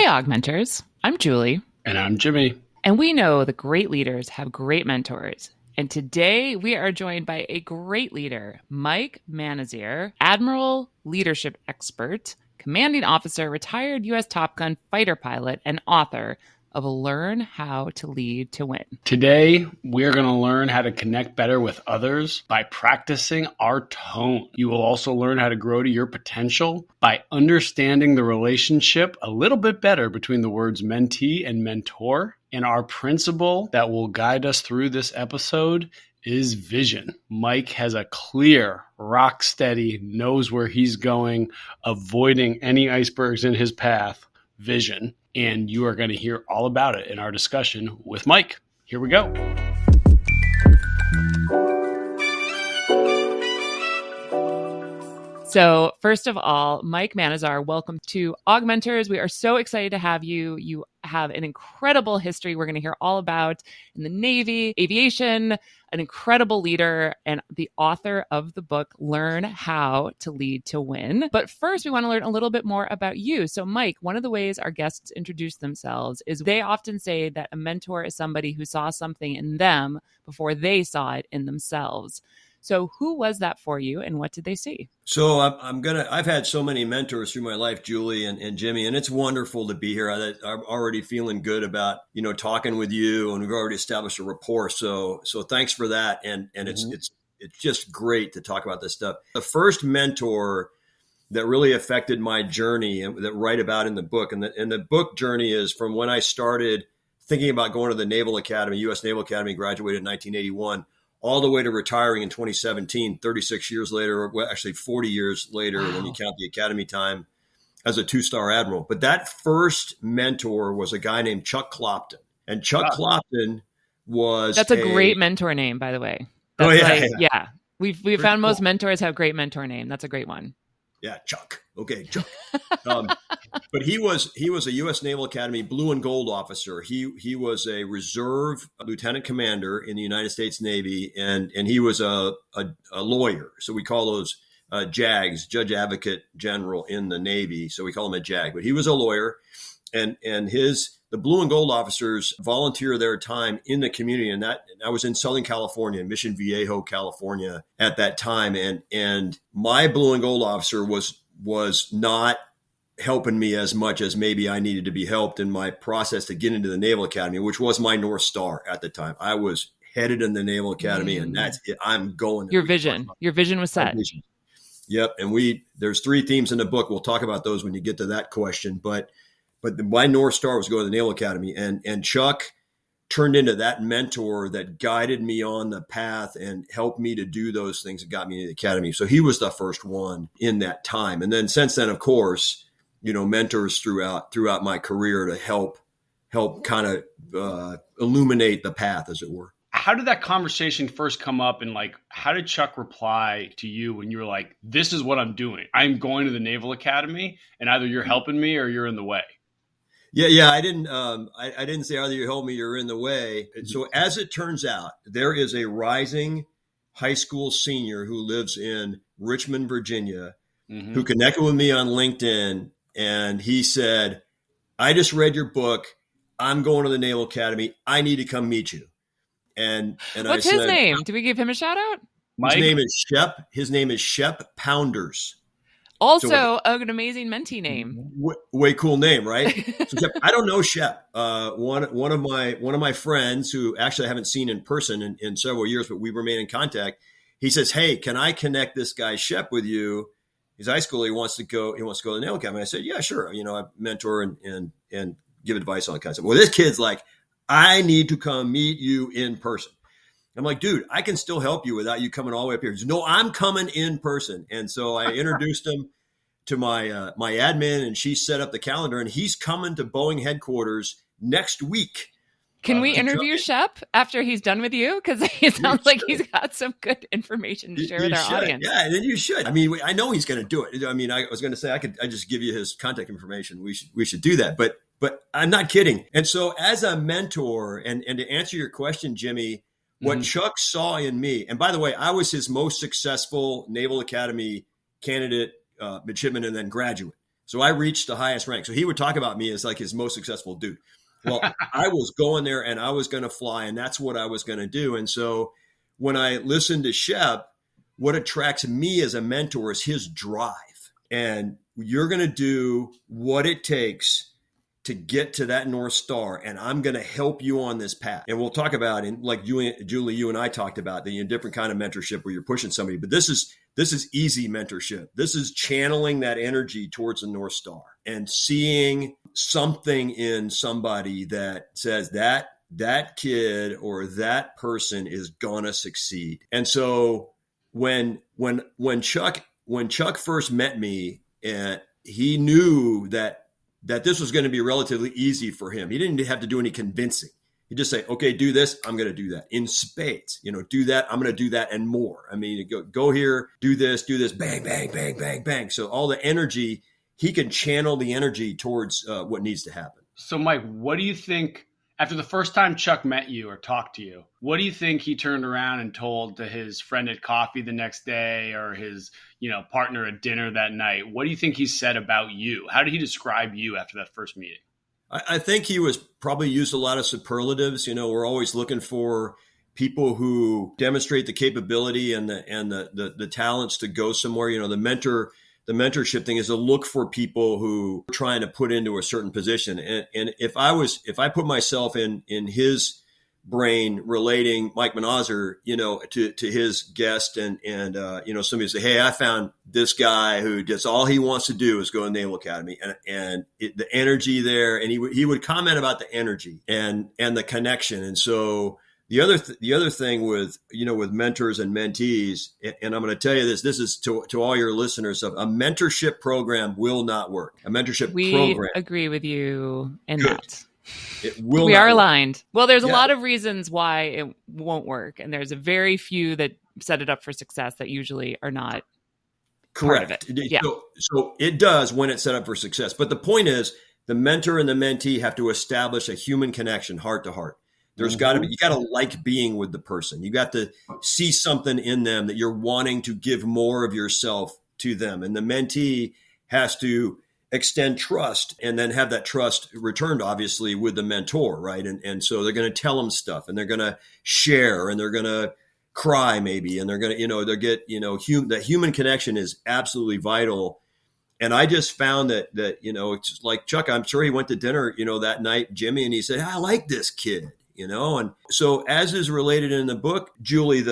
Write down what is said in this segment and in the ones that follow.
Hey, AugMentors. I'm Julie. And I'm Jimmy. And we know that great leaders have great mentors. And today we are joined by a great leader, Mike Manazir, Admiral, leadership expert, commanding officer, retired U.S. Top Gun fighter pilot, and author of Learn How to Lead to Win. Today, we're going to learn how to connect better with others by practicing our tone. You will also learn how to grow to your potential by understanding the relationship a little bit better between the words mentee and mentor. And our principle that will guide us through this episode is vision. Mike has a clear, rock steady, knows where he's going, avoiding any icebergs in his path, vision. And you are going to hear all about it in our discussion with Mike. Here we go. So first of all, Mike Manazir, welcome to AugMentors. We are so excited to have you. You have an incredible history we're going to hear all about in the Navy, aviation, an incredible leader, and the author of the book, Learn How to Lead to Win. But first, we want to learn a little bit more about you. So Mike, one of the ways our guests introduce themselves is they often say that a mentor is somebody who saw something in them before they saw it in themselves. So who was that for you and what did they see? So I've had so many mentors through my life, Julie and Jimmy, and it's wonderful to be here. I'm already feeling good about, talking with you, and we've already established a rapport. So thanks for that. And it's just great to talk about this stuff. The first mentor that really affected my journey and that I write about in the book, and the book journey is from when I started thinking about going to the Naval Academy, U.S. Naval Academy, graduated in 1981. All the way to retiring in 2017, 36 years later, well, actually 40 years later, wow, when you count the academy time as a 2-star admiral. But that first mentor was a guy named Chuck Clopton. And Chuck Clopton was That's a great mentor name, by the way. Yeah. We've found most mentors have great mentor name. That's a great one. Yeah, Chuck. Okay, Chuck. But he was a U.S. Naval Academy blue and gold officer. He was a reserve lieutenant commander in the United States Navy, and he was a lawyer. So we call those JAGs, Judge Advocate General in the Navy. So we call him a JAG. But he was a lawyer, and the blue and gold officers volunteer their time in the community. And I was in Southern California, Mission Viejo, California at that time. And my blue and gold officer was not helping me as much as maybe I needed to be helped in my process to get into the Naval Academy, which was my North Star at the time. I was headed in the Naval Academy, and that's it. I'm going. Your vision was set. Yep. And there's 3 themes in the book. We'll talk about those when you get to that question. But my North Star was going to the Naval Academy, and Chuck turned into that mentor that guided me on the path and helped me to do those things that got me into the academy. So he was the first one in that time. And then since then, of course, mentors throughout my career to help kind of illuminate the path, as it were. How did that conversation first come up, and how did Chuck reply to you when you were like, this is what I'm doing? I'm going to the Naval Academy, and either you're helping me or you're in the way. Yeah. I didn't say either you help me or you're in the way. So as it turns out, there is a rising high school senior who lives in Richmond, Virginia, who connected with me on LinkedIn. And he said, I just read your book. I'm going to the Naval Academy. I need to come meet you. And what's his name? Do we give him a shout out? Mike? His name is Shep Pounders. Also, an amazing mentee name. Way cool name, right? So Shep, I don't know Shep. One of my friends who actually I haven't seen in person in several years, but we remain in contact. He says, "Hey, can I connect this guy Shep with you? He's high school. He wants to go to the Naval Academy." I said, "Yeah, sure. I mentor and give advice on the kind of stuff." Well, this kid's like, "I need to come meet you in person." I'm like, "Dude, I can still help you without you coming all the way up here." He said, "No, I'm coming in person." And so I introduced him to my admin, and she set up the calendar, and he's coming to Boeing headquarters next week. Can we interview Shep after he's done with you? Because it sounds like he's got some good information to share with our audience. Yeah, and then you should. I mean, I know he's going to do it. I mean, I was going to say I just give you his contact information. We should do that. But I'm not kidding. And so as a mentor, and to answer your question, Jimmy, what Chuck saw in me, and by the way, I was his most successful Naval Academy candidate, midshipman, and then graduate. So I reached the highest rank. So he would talk about me as like his most successful dude. Well, I was going there and I was going to fly, and that's what I was going to do. And so when I listened to Shep, what attracts me as a mentor is his drive. And you're going to do what it takes to get to that North Star, and I'm going to help you on this path. And we'll talk about, in like Julie, you and I talked about, the different kind of mentorship where you're pushing somebody. But this is easy mentorship. This is channeling that energy towards the North Star and seeing something in somebody that says that kid or that person is gonna succeed. And so when Chuck first met me, he knew that this was going to be relatively easy for him. He didn't have to do any convincing. He'd just say, okay, do this. I'm going to do that in spades, do that. I'm going to do that and more. I mean, go here, do this, bang, bang, bang, bang, bang. So all the energy, he can channel the energy towards what needs to happen. So Mike, what do you think after the first time Chuck met you or talked to you, what do you think he turned around and told to his friend at coffee the next day or his, partner at dinner that night? What do you think he said about you? How did he describe you after that first meeting? I think he was probably used a lot of superlatives. We're always looking for people who demonstrate the capability and the talents to go somewhere. The mentorship thing is to look for people who are trying to put into a certain position. And if I put myself in his brain relating Mike Manazir, to his guest and somebody say, hey, I found this guy who just all he wants to do is go to Naval Academy and the energy there. And he would comment about the energy and the connection. And so the other thing with mentors and mentees, and I'm going to tell you this is to all your listeners, a mentorship program will not work. A mentorship program. We agree with you in Good. that. It will. We are aligned. Well, there's a Yeah. lot of reasons why it won't work. And there's a very few that set it up for success that usually are not Correct. part of it. Yeah. So it does when it's set up for success. But the point is the mentor and the mentee have to establish a human connection, heart to heart. There's got to be, you got to like being with the person. You got to see something in them that you're wanting to give more of yourself to them. And the mentee has to extend trust and then have that trust returned, obviously, with the mentor, right? And so they're going to tell them stuff and they're going to share and they're going to cry maybe. And they're going to, they'll get, that human connection is absolutely vital. And I just found that, it's like Chuck, I'm sure he went to dinner, that night, Jimmy, and he said, I like this kid. And so as is related in the book, Julie,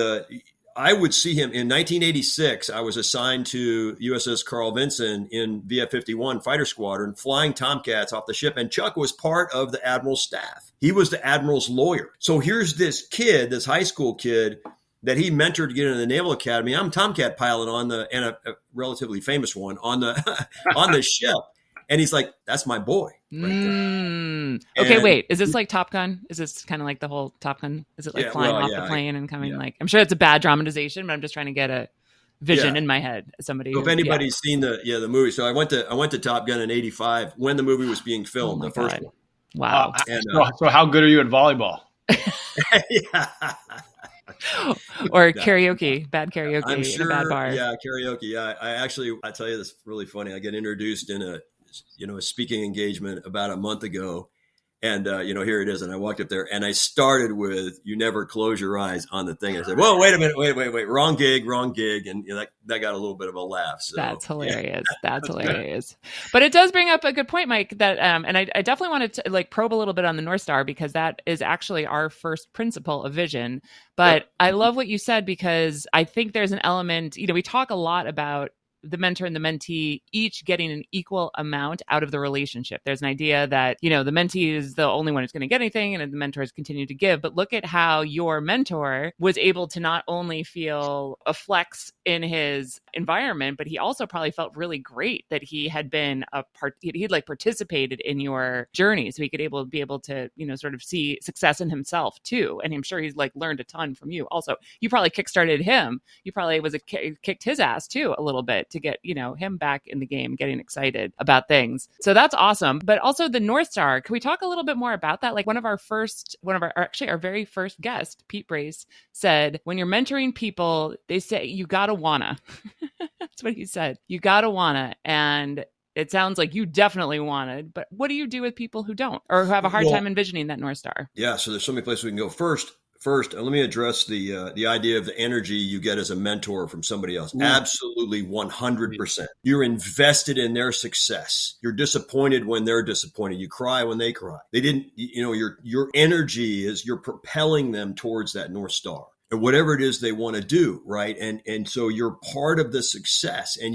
I would see him in 1986. I was assigned to USS Carl Vinson in VF-51 fighter squadron, flying Tomcats off the ship. And Chuck was part of the Admiral's staff. He was the Admiral's lawyer. So here's this kid, this high school kid that he mentored to get into the Naval Academy. I'm Tomcat pilot and a relatively famous one on the ship. And he's like, that's my boy. Right there. Okay, wait. Is this like Top Gun? Is this kind of like the whole Top Gun? Is it like flying off the plane and coming like, I'm sure it's a bad dramatization, but I'm just trying to get a vision in my head as somebody. So if anybody's seen the movie. So I went to Top Gun in 85 when the movie was being filmed, the first one. Wow. So how good are you at volleyball? Yeah. Bad Or karaoke I'm sure, in a bad bar. Yeah, karaoke. Yeah, I tell you this really funny. I get introduced in a speaking engagement about a month ago. And, here it is. And I walked up there and I started with, you never close your eyes on the thing. And I said, whoa, wait a minute. Wait. Wrong gig. And that got a little bit of a laugh. So, that's hilarious. Yeah. That's hilarious. But it does bring up a good point, Mike, that, and I definitely wanted to probe a little bit on the North Star because that is actually our first principle of vision. But I love what you said because I think there's an element, we talk a lot about the mentor and the mentee each getting an equal amount out of the relationship. There's an idea that, the mentee is the only one who's going to get anything and the mentor is continue to give. But look at how your mentor was able to not only feel a flex in his environment, but he also probably felt really great that he had been he'd participated in your journey. So he could be able to, sort of see success in himself too. And I'm sure he's learned a ton from you. Also, you probably kickstarted him. You probably kicked his ass too a little bit to get, him back in the game, getting excited about things. So that's awesome. But also the North Star, can we talk a little bit more about that? Our very first guest, Pete Brace, said, when you're mentoring people, they say, you gotta wanna. That's what he said. You gotta wanna. And it sounds like you definitely wanted, but what do you do with people who don't, or who have a hard time envisioning that North Star? Yeah. So there's so many places we can go. First, let me address the idea of the energy you get as a mentor from somebody else. Absolutely, 100%. You're invested in their success. You're disappointed when they're disappointed. You cry when they cry. They didn't, your energy is you're propelling them towards that North Star. Or whatever it is they want to do, right? And so you're part of the success, and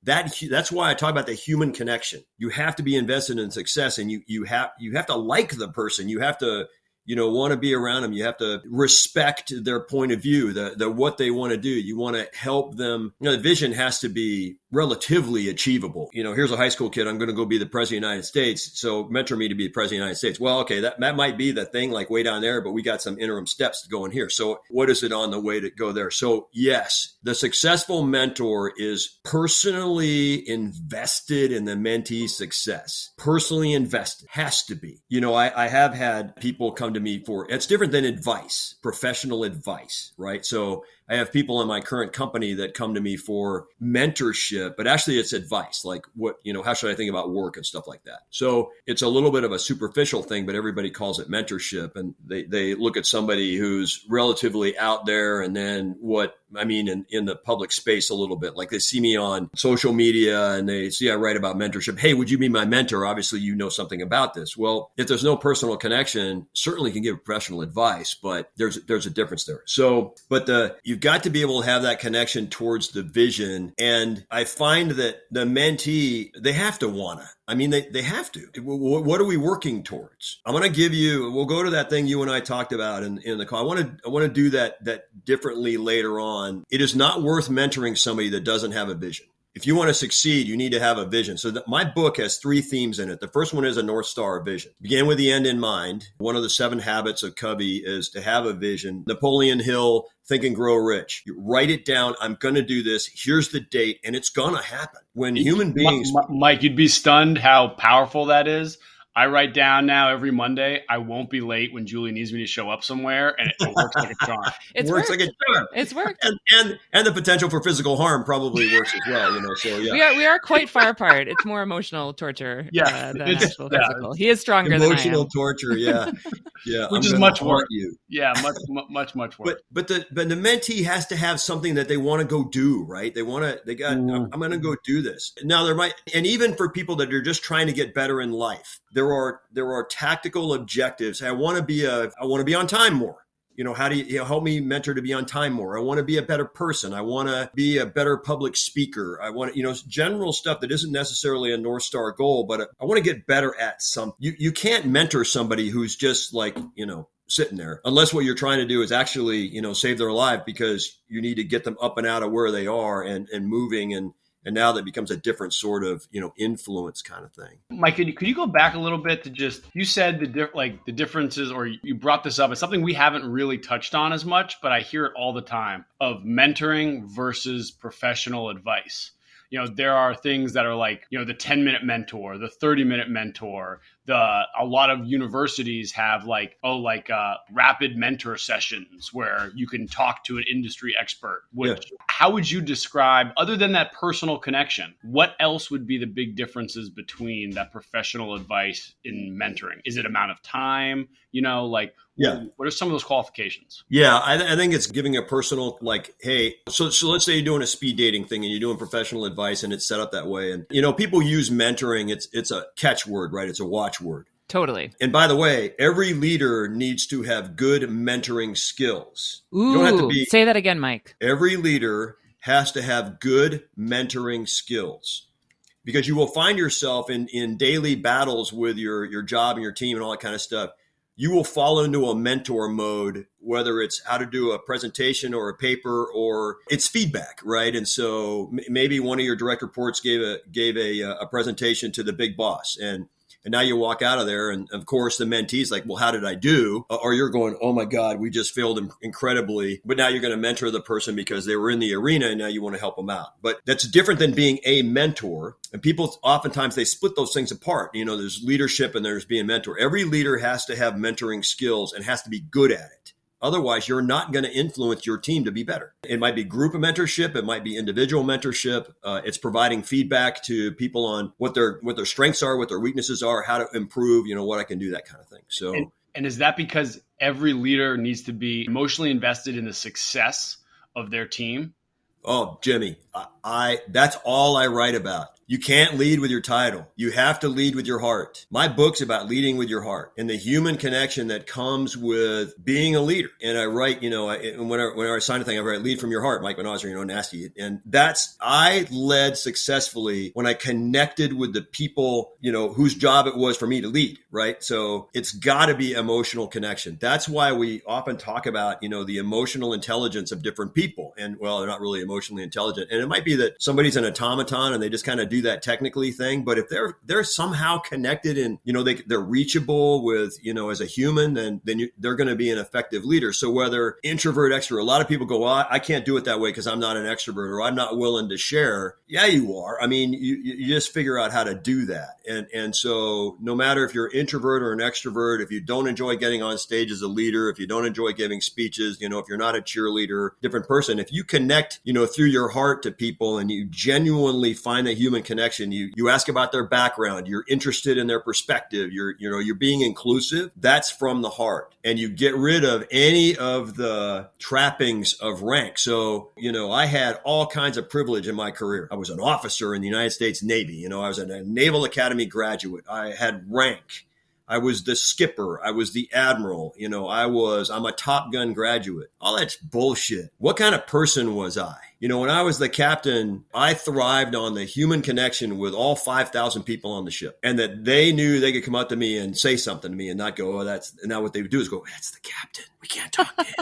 that's why I talk about the human connection. You have to be invested in success, and you have to like the person. You have to want to be around them. You have to respect their point of view, the what they want to do. You want to help them. The vision has to be relatively achievable. Here's a high school kid. I'm going to go be the president of the United States. So mentor me to be the president of the United States. Well, okay, that might be the thing, like way down there, but we got some interim steps to go in here. So what is it on the way to go there? So yes, the successful mentor is personally invested in the mentee's success. Personally invested. Has to be. I have had people come to me for, it's different than advice, professional advice, right? So I have people in my current company that come to me for mentorship, but actually it's advice, like how should I think about work and stuff like that. So it's a little bit of a superficial thing, but everybody calls it mentorship. And they look at somebody who's relatively out there, and then in the public space a little bit, like they see me on social media and they see I write about mentorship. Hey, would you be my mentor? Obviously, you know something about this. Well, if there's no personal connection, certainly can give professional advice, but there's a difference there. So, but you've got to be able to have that connection towards the vision. And I find that the mentee, they have to wanna. They have to. What are we working towards? I'm going to give you, we'll go to that thing you and I talked about in the call. I want to do that differently later on. It is not worth mentoring somebody that doesn't have a vision. If you want to succeed, you need to have a vision. So my book has 3 themes in it. The first one is a North Star vision. Begin with the end in mind. One of the 7 habits of Covey is to have a vision. Napoleon Hill, Think and Grow Rich. You write it down. I'm going to do this. Here's the date, and it's going to happen. When human beings... Mike, you'd be stunned how powerful that is. I write down now every Monday, I won't be late when Julie needs me to show up somewhere, and it works like a charm. It works like a charm. It's worked. And the potential for physical harm probably works as well, so yeah. We are quite far apart. It's more emotional torture than actual physical. He is stronger than I am. Emotional torture, yeah. Yeah. Which is much worse. You. Yeah, much worse. But the mentee has to have something that they want to go do, right? I'm going to go do this. Now and even for people that are just trying to get better in life, there are tactical objectives. Hey, I want to be on time more. How do you help me mentor to be on time more? I want to be a better person. I want to be a better public speaker. I want general stuff that isn't necessarily a North Star goal, but I want to get better at something. You can't mentor somebody who's just like, sitting there, unless what you're trying to do is actually, save their life, because you need to get them up and out of where they are and moving, and now that becomes a different sort of, influence kind of thing. Mike, could you go back a little bit to you said the differences, or you brought this up. It's something we haven't really touched on as much, but I hear it all the time, of mentoring versus professional advice. There are things that are like, the 10-minute mentor, the 30-minute mentor. A lot of universities have rapid mentor sessions where you can talk to an industry expert. How would you describe, other than that personal connection, what else would be the big differences between that professional advice in mentoring? Is it amount of time? What are some of those qualifications? Yeah, I think it's giving a personal, hey, so let's say you're doing a speed dating thing and you're doing professional advice and it's set up that way. And, people use mentoring. It's a catchword, right? It's a watchword. Totally. And by the way, every leader needs to have good mentoring skills. Ooh, you don't have to be, say that again, Mike. Every leader has to have good mentoring skills, because you will find yourself in daily battles with your job and your team and all that kind of stuff. You will fall into a mentor mode, whether it's how to do a presentation or a paper, or it's feedback, right? And so maybe one of your direct reports gave a presentation to the big boss, and now you walk out of there, and of course the mentee's like, well, how did I do? Or you're going, oh my God, we just failed incredibly. But now you're going to mentor the person because they were in the arena, and now you want to help them out. But that's different than being a mentor. And people oftentimes they split those things apart. There's leadership and there's being a mentor. Every leader has to have mentoring skills and has to be good at it. Otherwise, you're not going to influence your team to be better. It might be group mentorship. It might be individual mentorship. It's providing feedback to people on what their strengths are, what their weaknesses are, how to improve, what I can do, that kind of thing. So, and is that because every leader needs to be emotionally invested in the success of their team? Oh, Jimmy, that's all I write about. You can't lead with your title. You have to lead with your heart. My book's about leading with your heart and the human connection that comes with being a leader. And I write, when I sign a thing, I write lead from your heart, Mike Manazir, nasty. And I led successfully when I connected with the people, whose job it was for me to lead, right? So it's got to be emotional connection. That's why we often talk about, the emotional intelligence of different people. And well, they're not really emotionally intelligent. And it might be that somebody's an automaton and they just kind of do that technically thing, but if they're somehow connected and they're reachable with as a human, then they're going to be an effective leader. So whether introvert, extrovert, a lot of people go, well, I can't do it that way because I'm not an extrovert or I'm not willing to share. Yeah, you are. I mean, you just figure out how to do that. And so no matter if you're an introvert or an extrovert, if you don't enjoy getting on stage as a leader, if you don't enjoy giving speeches, if you're not a cheerleader, different person, if you connect, through your heart to people and you genuinely find a human connection, you ask about their background, you're interested in their perspective, you're being inclusive, that's from the heart. And you get rid of any of the trappings of rank. So, I had all kinds of privilege in my career. I was an officer in the United States Navy. I was a Naval Academy graduate. I had rank. I was the skipper. I was the admiral. I'm a Top Gun graduate. All that's bullshit. What kind of person was I? When I was the captain, I thrived on the human connection with all 5,000 people on the ship, and that they knew they could come up to me and say something to me and not go, oh, that's, and now what they would do is go, that's the captain. We can't talk to him.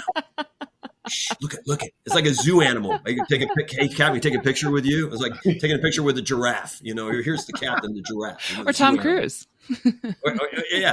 Shh, look at. It's like a zoo animal. I can take hey, Captain, take a picture with you. It's like taking a picture with a giraffe. Here's the captain, the giraffe. Or Tom Cruise.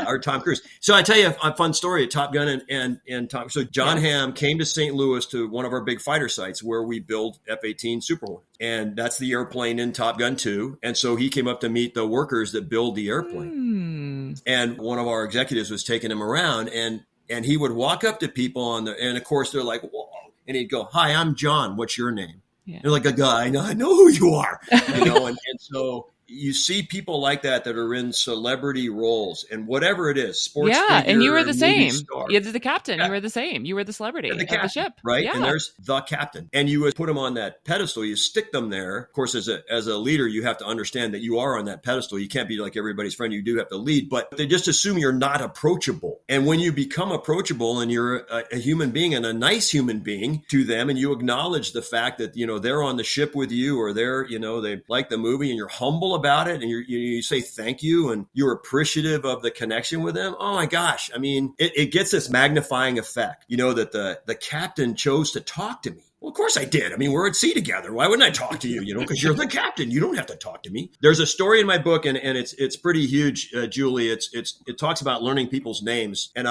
or Tom Cruise. So I tell you a fun story at Top Gun and Tom. So John Hamm came to St. Louis to one of our big fighter sites where we build F-18 Super Hornet. And that's the airplane in Top Gun 2. And so he came up to meet the workers that build the airplane. And one of our executives was taking him around, and he would walk up to people and of course they're like, whoa. And he'd go, hi, I'm John. What's your name? Yeah. They're like, a guy. I know who you are. And so you see people like that are in celebrity roles and whatever it is, sports figure, and you were the same. Star. You were the captain. Yeah. You were the same. You were the celebrity of the ship. Right? Yeah. And there's the captain. And you would put them on that pedestal. You stick them there. Of course, as a leader, you have to understand that you are on that pedestal. You can't be like everybody's friend. You do have to lead. But they just assume you're not approachable. And when you become approachable and you're a human being and a nice human being to them, and you acknowledge the fact that, they're on the ship with you or they're, they like the movie and you're humble about it and you say thank you and you're appreciative of the connection with them. Oh my gosh. I mean, it gets this magnifying effect, that the captain chose to talk to me. Well, of course I did. I mean, we're at sea together. Why wouldn't I talk to you? Because you're the captain. You don't have to talk to me. There's a story in my book, and it's pretty huge, Julie. It talks about learning people's names, and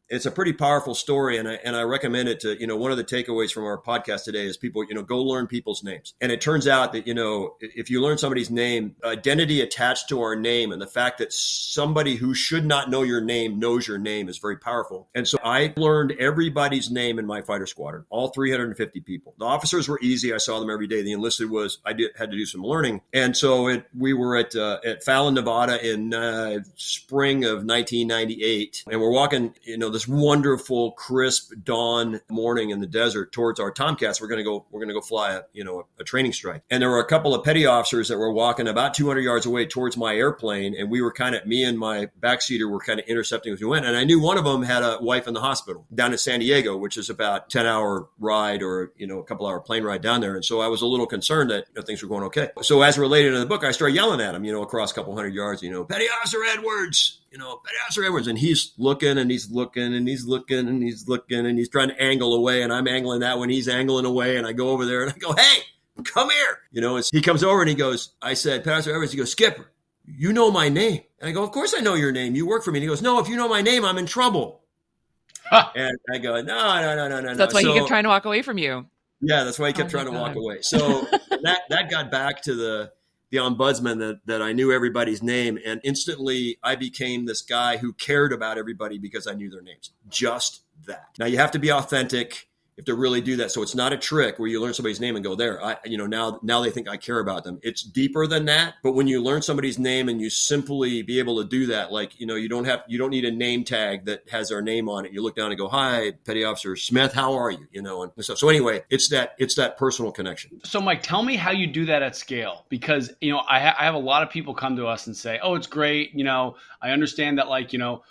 it's a pretty powerful story, and I recommend it to one of the takeaways from our podcast today is people go learn people's names. And it turns out that if you learn somebody's name, identity attached to our name, and the fact that somebody who should not know your name knows your name is very powerful. And so I learned everybody's name in my fighter squadron, all 350 people. The officers were easy. I saw them every day. The enlisted had to do some learning. And so we were at Fallon, Nevada in spring of 1998. And we're walking, this wonderful, crisp dawn morning in the desert towards our Tomcats. We're going to go fly a training strike. And there were a couple of petty officers that were walking about 200 yards away towards my airplane. And we were me and my backseater were kind of intercepting as we went. And I knew one of them had a wife in the hospital down in San Diego, which is about 10-hour ride or a couple hour plane ride down there. And so I was a little concerned that things were going okay. So as related in the book, I started yelling at him, across a couple hundred yards, Petty Officer Edwards, Petty Officer Edwards. And he's looking and he's looking and he's looking and he's looking and he's trying to angle away. And I'm angling that when he's angling away. And I go over there and I go, hey, come here. And he comes over and he goes, I said, Petty Officer Edwards, he goes, Skipper, you know my name. And I go, of course I know your name. You work for me. And he goes, no, if you know my name, I'm in trouble. And I go, no. That's why he kept trying to walk away from you. Yeah, that's why he kept trying to walk away. So that got back to the the ombudsman that I knew everybody's name. And instantly I became this guy who cared about everybody because I knew their names. Just that. Now you have to be authentic. You have to really do that. So it's not a trick where you learn somebody's name and go there. Now they think I care about them. It's deeper than that. But when you learn somebody's name and you simply be able to do that, like, you don't need a name tag that has their name on it. You look down and go, "Hi, Petty Officer Smith, how are you?" And stuff. So anyway, it's that personal connection. So Mike, tell me how you do that at scale, because, I have a lot of people come to us and say, "Oh, it's great. I understand that,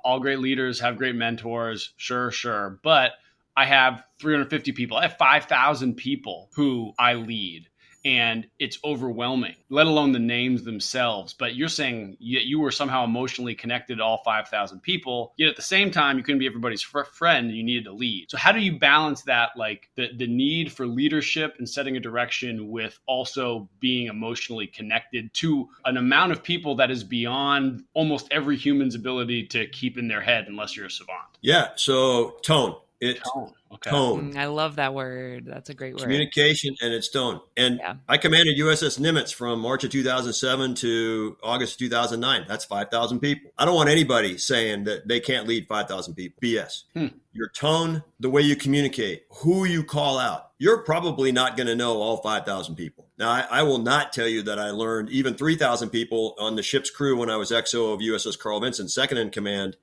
all great leaders have great mentors. Sure. But I have 350 people. I have 5,000 people who I lead, and it's overwhelming, let alone the names themselves." But you're saying you were somehow emotionally connected to all 5,000 people, yet at the same time, you couldn't be everybody's friend. You needed to lead. So how do you balance that, like the need for leadership and setting a direction with also being emotionally connected to an amount of people that is beyond almost every human's ability to keep in their head, unless you're a savant? Yeah. So tone. Tone. Okay. Tone. I love that word. That's a great word. Communication and its tone. And I commanded USS Nimitz from March of 2007 to August of 2009. That's 5,000 people. I don't want anybody saying that they can't lead 5,000 people. BS. Your tone, the way you communicate, who you call out. You're probably not going to know all 5,000 people. Now, I will not tell you that I learned even 3,000 people on the ship's crew when I was XO of USS Carl Vinson, second in command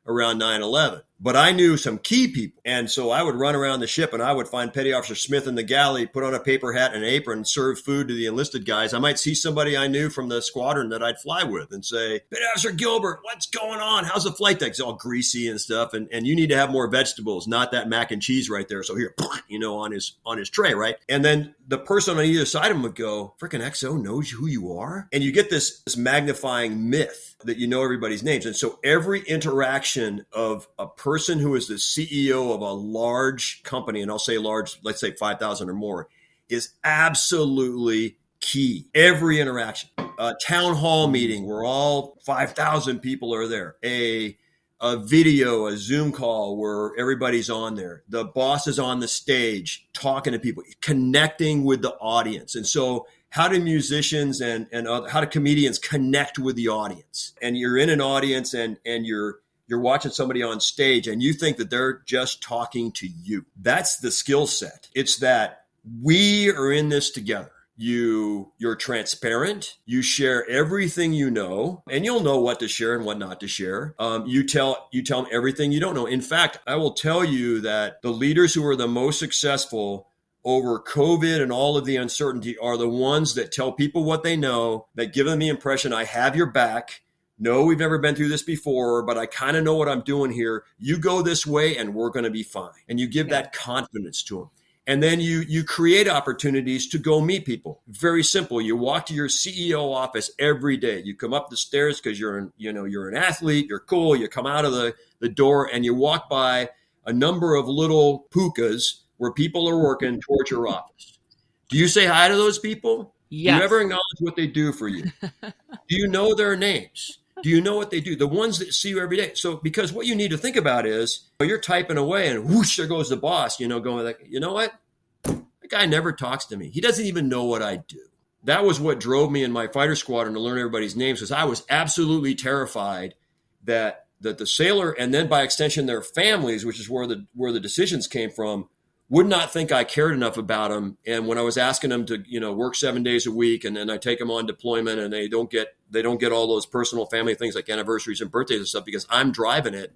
around 9/11. But I knew some key people. And so I would run around the ship and I would find Petty Officer Smith in the galley, put on a paper hat and an apron, serve food to the enlisted guys. I might see somebody I knew from the squadron that I'd fly with and say, "Petty Officer Gilbert, what's going on? How's the flight deck?" It's all greasy and stuff. And you need to have more vegetables, not that mac and cheese right there. So here, on his tray, right? And then the person on either side of him would go, "Frickin' XO knows who you are." And you get this magnifying myth that you know everybody's names. And so every interaction of a person who is the CEO of a large company, and I'll say large, let's say 5,000 or more, is absolutely key. Every interaction, a town hall meeting where all 5,000 people are there, a video, a Zoom call where everybody's on there. The boss is on the stage talking to people, connecting with the audience. And so how do musicians and how do comedians connect with the audience? And you're in an audience and you're watching somebody on stage and you think that they're just talking to you. That's the skill set. It's that we are in this together. You're transparent. You share everything you know, and you'll know what to share and what not to share. You tell them everything you don't know. In fact, I will tell you that the leaders who are the most successful over COVID and all of the uncertainty are the ones that tell people what they know, that give them the impression, "I have your back. No, we've never been through this before, but I kind of know what I'm doing here. You go this way and we're going to be fine." And you give that confidence to them. And then you create opportunities to go meet people. Very simple. You walk to your CEO office every day. You come up the stairs because you're an athlete, you're cool. You come out of the door and you walk by a number of little pukas where people are working towards your office. Do you say hi to those people? Yes. Do you ever acknowledge what they do for you? Do you know their names? Do you know what they do? The ones that see you every day. So, because what you need to think about is you're typing away and whoosh, there goes the boss, going like, "You know what? That guy never talks to me. He doesn't even know what I do." That was what drove me in my fighter squadron to learn everybody's names, because I was absolutely terrified that the sailor, and then by extension their families, which is where the decisions came from, would not think I cared enough about them. And when I was asking them to, work 7 days a week, and then I take them on deployment and they don't get all those personal family things like anniversaries and birthdays and stuff because I'm driving it,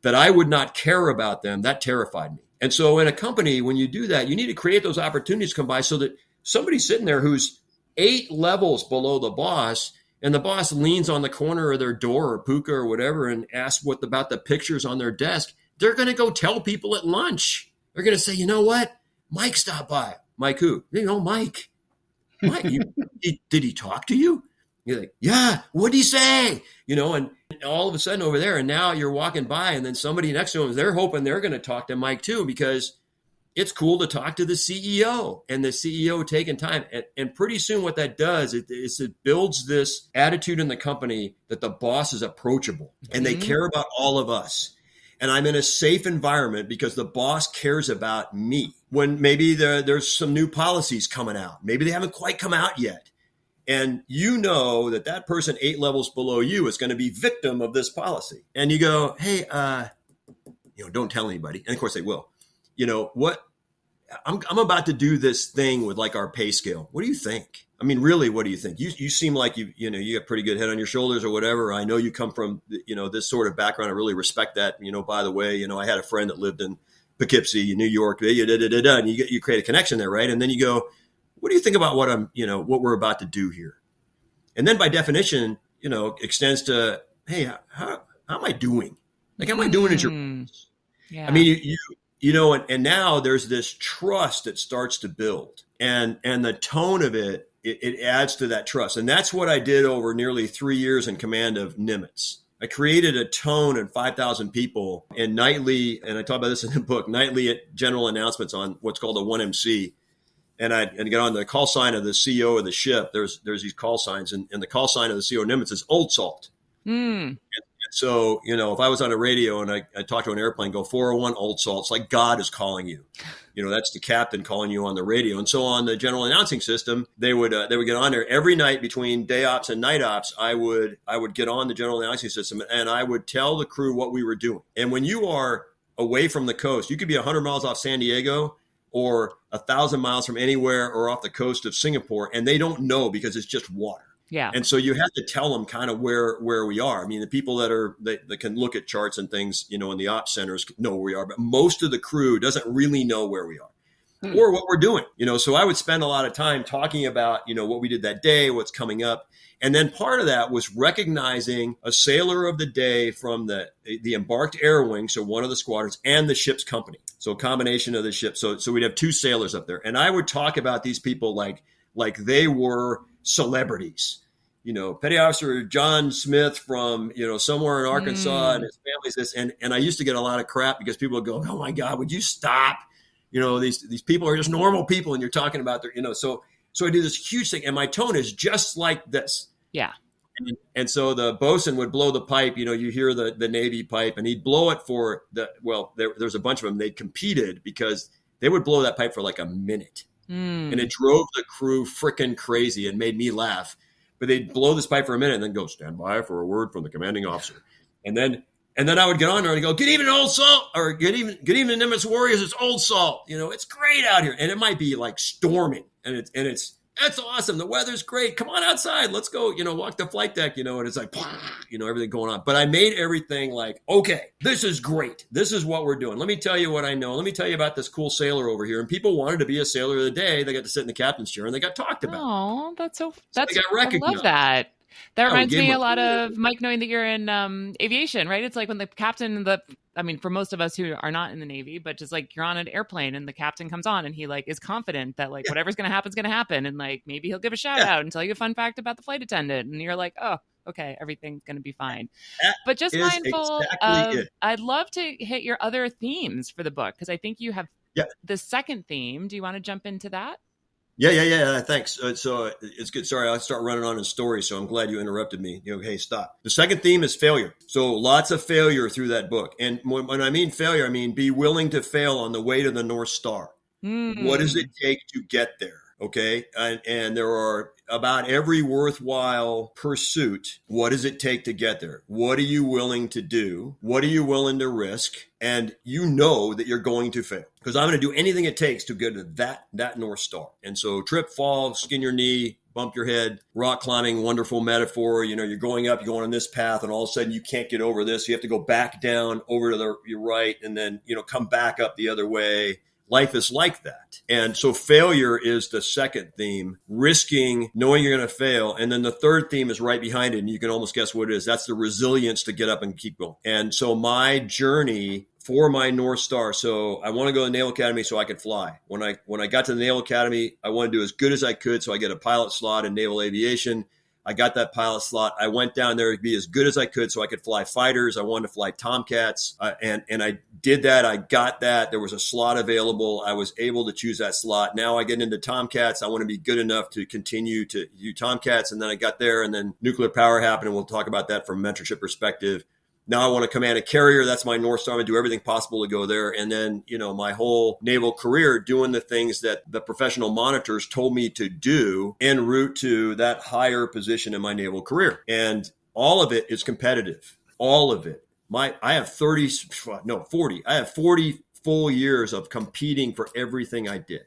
that I would not care about them. That terrified me. And so in a company, when you do that, you need to create those opportunities to come by so that somebody's sitting there who's 8 levels below the boss, and the boss leans on the corner of their door or puka or whatever and asks about the pictures on their desk. They're going to go tell people at lunch. They're going to say, "You know what? Mike stopped by." "Mike who?" "Mike. Mike, did he talk to you?" You're like, "Yeah, what'd he say?" And all of a sudden over there, and now you're walking by, and then somebody next to him, they're hoping they're going to talk to Mike too, because it's cool to talk to the CEO, and the CEO taking time. And pretty soon what that does is it builds this attitude in the company that the boss is approachable and they care about all of us. And I'm in a safe environment because the boss cares about me. When maybe there's some new policies coming out, maybe they haven't quite come out yet. And you know that person 8 levels below you is going to be victim of this policy. And you go, hey, don't tell anybody. And of course they will. What I'm about to do this thing with like our pay scale. What do you think? I mean, really, what do you think? You seem like you got a pretty good head on your shoulders or whatever. I know you come from, this sort of background. I really respect that. By the way, I had a friend that lived in Poughkeepsie, New York, and you create a connection there, right? And then you go, what do you think about what we're about to do here? And then by definition, extends to, hey, how am I doing? Like, how am I doing at your place? Yeah. I mean, and now there's this trust that starts to build, and the tone of it adds to that trust. And that's what I did over nearly 3 years in command of Nimitz. I created a tone in 5,000 people, and nightly, and I talk about this in the book, nightly at general announcements on what's called a 1MC. And I get on the call sign of the CEO of the ship. There's these call signs, and the call sign of the CEO of Nimitz is Old Salt. And so, if I was on a radio and I talked to an airplane, go 401 Old Salt, it's like God is calling you. That's the captain calling you on the radio. And so on the general announcing system, they would get on there every night between day ops and night ops. I would get on the general announcing system and I would tell the crew what we were doing. And when you are away from the coast, you could be 100 miles off San Diego or 1,000 miles from anywhere or off the coast of Singapore, and they don't know because it's just water. Yeah. And so you have to tell them kind of where we are. I mean, the people that can look at charts and things, in the ops centers know where we are, but most of the crew doesn't really know where we are or what we're doing. So I would spend a lot of time talking about, what we did that day, what's coming up. And then part of that was recognizing a sailor of the day from the embarked air wing, so one of the squadrons, and the ship's company. So a combination of the ship. So we'd have 2 sailors up there. And I would talk about these people like they were celebrities. Petty Officer John Smith from, somewhere in Arkansas and his family's this. And I used to get a lot of crap because people would go, oh my God, would you stop? These people are just normal people and you're talking about their, so I do this huge thing and my tone is just like this. Yeah. And so the bosun would blow the pipe, you hear the Navy pipe and he'd blow it for there's a bunch of them. They competed because they would blow that pipe for like a minute. And it drove the crew freaking crazy and made me laugh. But they'd blow this pipe for a minute and then go, stand by for a word from the commanding officer. And then I would get on there and go, good evening, Old Salt, or good evening, Nimitz Warriors. It's Old Salt. It's great out here. And it might be like storming. And that's awesome. The weather's great. Come on outside. Let's go, walk the flight deck, and it's like, everything going on. But I made everything like, okay, this is great. This is what we're doing. Let me tell you what I know. Let me tell you about this cool sailor over here. And people wanted to be a sailor of the day. They got to sit in the captain's chair and they got talked about. Oh, that's they got recognized. I love that. That reminds me a lot of Mike knowing that you're in aviation, right? It's like when the captain, for most of us who are not in the Navy, but just like you're on an airplane and the captain comes on and he like is confident that like whatever's going to happen is going to happen. And like, maybe he'll give a shout out and tell you a fun fact about the flight attendant. And you're like, oh, okay, everything's going to be fine. But just mindful I'd love to hit your other themes for the book. Cause I think you have the second theme. Do you want to jump into that? Yeah. Thanks. So it's good. Sorry, I'll start running on a story. So I'm glad you interrupted me. Hey, stop. The second theme is failure. So lots of failure through that book. And when I mean failure, I mean be willing to fail on the way to the North Star. What does it take to get there? Okay. And there are about every worthwhile pursuit. What does it take to get there? What are you willing to do? What are you willing to risk? And you know that you're going to fail because I'm going to do anything it takes to get to that North Star. And so trip, fall, skin your knee, bump your head, rock climbing, wonderful metaphor. You're going up, you're going on this path, and all of a sudden you can't get over this. You have to go back down over to your right and then, come back up the other way. Life is like that. And so failure is the second theme, risking, knowing you're going to fail. And then the third theme is right behind it. And you can almost guess what it is. That's the resilience to get up and keep going. And so my journey for my North Star. So I want to go to the Naval Academy so I could fly. When I got to the Naval Academy, I wanted to do as good as I could. So I get a pilot slot in naval aviation. I got that pilot slot. I went down there to be as good as I could so I could fly fighters. I wanted to fly Tomcats. And I did that. I got that. There was a slot available. I was able to choose that slot. Now I get into Tomcats. I want to be good enough to continue to do Tomcats. And then I got there and then nuclear power happened. And we'll talk about that from a mentorship perspective. Now I want to command a carrier. That's my North Star. I'm going to do everything possible to go there. And then, my whole naval career doing the things that the professional monitors told me to do en route to that higher position in my naval career. And all of it is competitive. All of it. I have 40. I have 40 full years of competing for everything I did.